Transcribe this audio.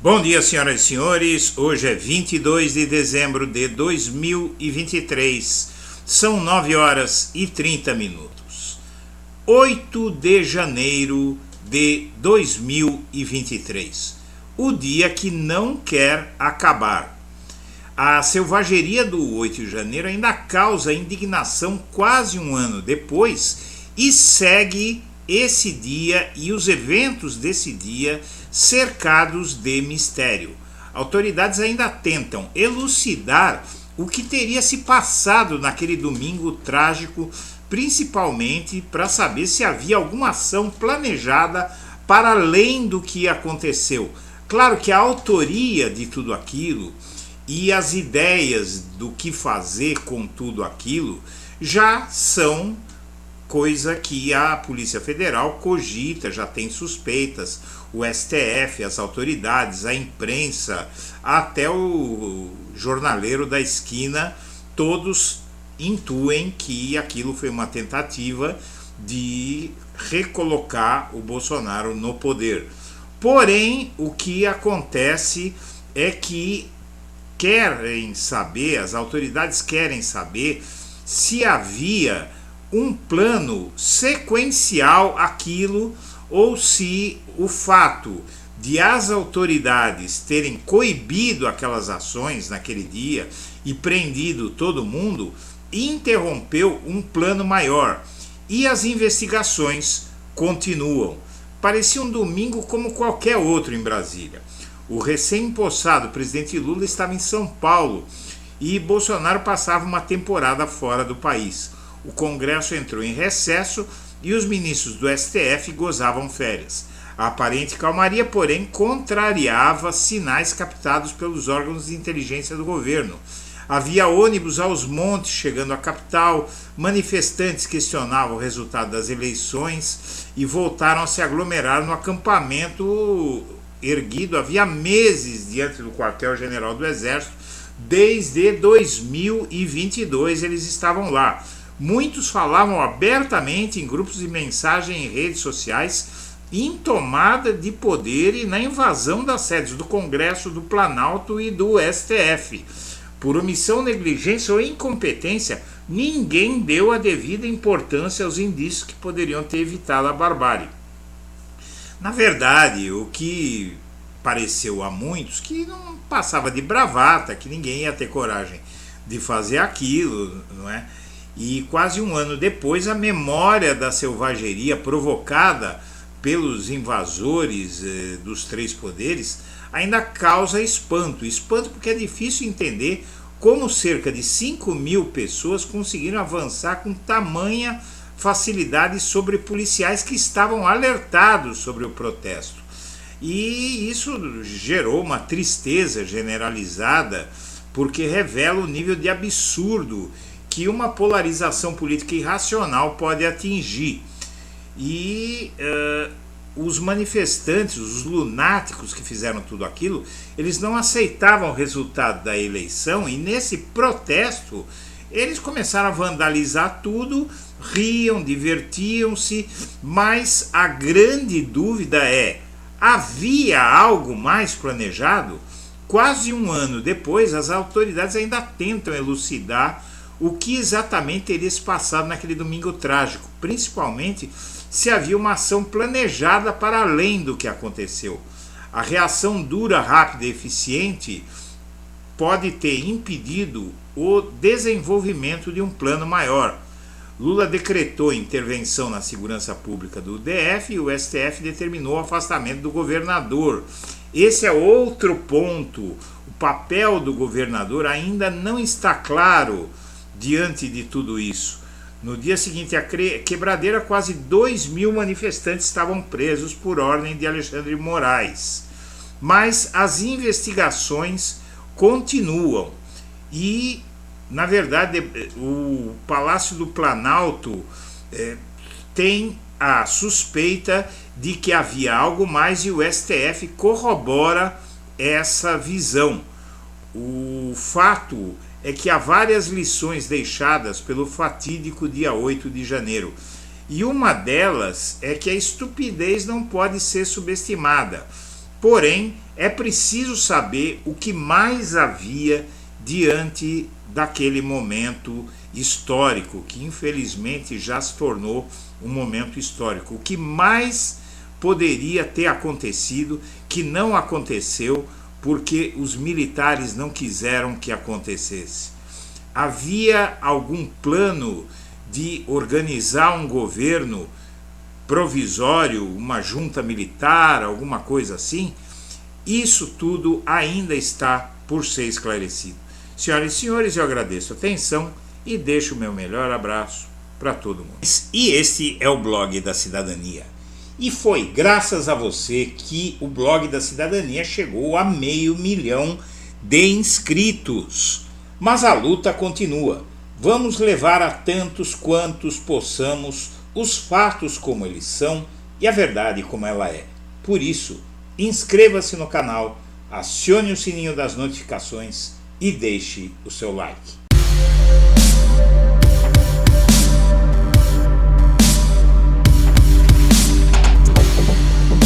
Bom dia, senhoras e senhores. Hoje é 22 de dezembro de 2023. São 9 horas e 30 minutos. 8 de janeiro de 2023. O dia que não quer acabar. A selvageria do 8 de janeiro ainda causa indignação quase um ano depois e segue esse dia e os eventos desse dia cercados de mistério. Autoridades ainda tentam elucidar o que teria se passado naquele domingo trágico, principalmente para saber se havia alguma ação planejada para além do que aconteceu. Claro que a autoria de tudo aquilo e as ideias do que fazer com tudo aquilo já são coisa que a Polícia Federal cogita, já tem suspeitas, o STF, as autoridades, a imprensa, até o jornaleiro da esquina, todos intuem que aquilo foi uma tentativa de recolocar o Bolsonaro no poder. Porém, o que acontece é que as autoridades querem saber se havia um plano sequencial àquilo ou se o fato de as autoridades terem coibido aquelas ações naquele dia e prendido todo mundo interrompeu um plano maior. E as investigações continuam. Parecia um domingo como qualquer outro em Brasília. O recém-empossado presidente Lula estava em São Paulo e Bolsonaro passava uma temporada fora do país. O Congresso entrou em recesso e os ministros do STF gozavam férias. A aparente calmaria, porém, contrariava sinais captados pelos órgãos de inteligência do governo. Havia ônibus aos montes chegando à capital, manifestantes questionavam o resultado das eleições e voltaram a se aglomerar no acampamento erguido havia meses diante do quartel-general do Exército. Desde 2022 eles estavam lá. Muitos falavam abertamente em grupos de mensagem em redes sociais em tomada de poder e na invasão das sedes do Congresso, do Planalto e do STF. Por omissão, negligência ou incompetência, ninguém deu a devida importância aos indícios que poderiam ter evitado a barbárie. Na verdade, o que pareceu a muitos que não passava de bravata, que ninguém ia ter coragem de fazer aquilo, não é? E quase um ano depois, a memória da selvageria provocada pelos invasores dos três poderes ainda causa espanto. Espanto porque é difícil entender como cerca de 5.000 pessoas conseguiram avançar com tamanha facilidade sobre policiais que estavam alertados sobre o protesto. E isso gerou uma tristeza generalizada, porque revela o nível de absurdo que uma polarização política irracional pode atingir. E os manifestantes, os lunáticos que fizeram tudo aquilo, eles não aceitavam o resultado da eleição e nesse protesto eles começaram a vandalizar tudo, riam, divertiam-se, mas a grande dúvida é: havia algo mais planejado? Quase um ano depois, as autoridades ainda tentam elucidar o que exatamente teria se passado naquele domingo trágico, principalmente se havia uma ação planejada para além do que aconteceu. A reação dura, rápida e eficiente pode ter impedido o desenvolvimento de um plano maior. Lula decretou intervenção na segurança pública do DF e o STF determinou o afastamento do governador. Esse é outro ponto. O papel do governador ainda não está claro diante de tudo isso. No dia seguinte à quebradeira, quase 2.000 manifestantes estavam presos por ordem de Alexandre Moraes. Mas as investigações continuam e, na verdade, o Palácio do Planalto tem a suspeita de que havia algo mais e o STF corrobora essa visão. O fato é que há várias lições deixadas pelo fatídico dia 8 de janeiro. E uma delas é que a estupidez não pode ser subestimada. Porém, é preciso saber o que mais havia diante daquele momento histórico, que infelizmente já se tornou um momento histórico. O que mais poderia ter acontecido, que não aconteceu, porque os militares não quiseram que acontecesse. Havia algum plano de organizar um governo provisório, uma junta militar, alguma coisa assim? Isso tudo ainda está por ser esclarecido. Senhoras e senhores, eu agradeço a atenção e deixo o meu melhor abraço para todo mundo. E este é o Blog da Cidadania. E foi graças a você que o Blog da Cidadania chegou a 500 mil de inscritos. Mas a luta continua. Vamos levar a tantos quantos possamos os fatos como eles são e a verdade como ela é. Por isso, inscreva-se no canal, acione o sininho das notificações e deixe o seu like.